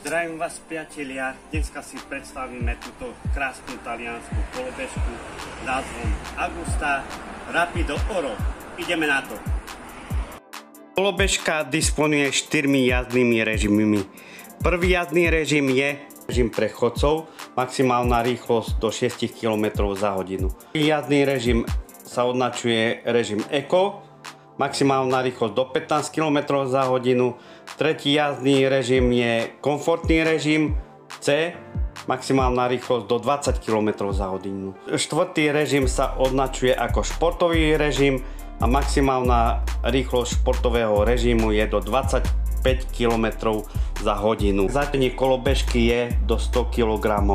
Zdravím vás, priatelia, dneska si predstavíme túto krásnu taliansku kolobežku s názvom Agusta Rapido Oro. Ideme na to. Kolobežka disponuje 4 jazdnými režimmi. Prvý jazdný režim je režim pre chodcov, maximálna rýchlosť do 6 km za hodinu. Jazdný režim sa označuje režim Eco, maximálna rýchlosť do 15 km za hodinu. Tretí jazdný režim je komfortný režim C, maximálna rýchlosť do 20 km za hodinu. Štvrtý režim sa označuje ako športový režim a maximálna rýchlosť športového režimu je do 25 km za hodinu. Zatenie kolobežky je do 100 kg.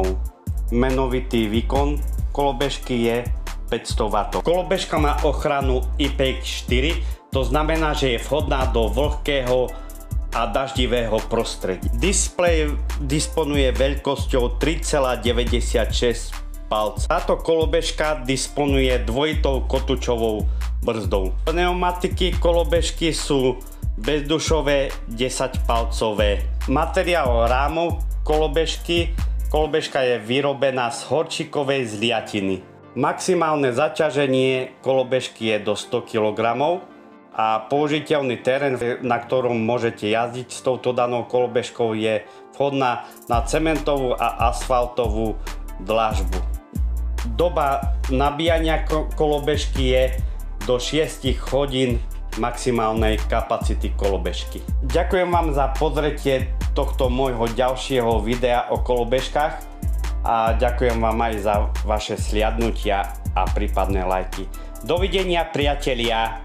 Menovitý výkon kolobežky je 500 W. Kolobežka má ochranu IPX4, to znamená, že je vhodná do vlhkého a daždivého prostredia. Displej disponuje veľkosťou 3,96 palca. Táto kolobežka disponuje dvojitou kotúčovou brzdou. Pneumatiky kolobežky sú bezdušové 10-palcové. Materiál rámov kolobežky. Kolobežka je vyrobená z horčíkovej zliatiny. Maximálne zaťaženie kolobežky je do 100 kg a použiteľný terén, na ktorom môžete jazdiť s touto danou kolobežkou, je vhodná na cementovú a asfaltovú dlažbu. Doba nabíjania kolobežky je do 6 hodín maximálnej kapacity kolobežky. Ďakujem vám za pozretie tohto môjho ďalšieho videa o kolobežkách a ďakujem vám aj za vaše sliadnutia a prípadné lajky. Dovidenia, priatelia!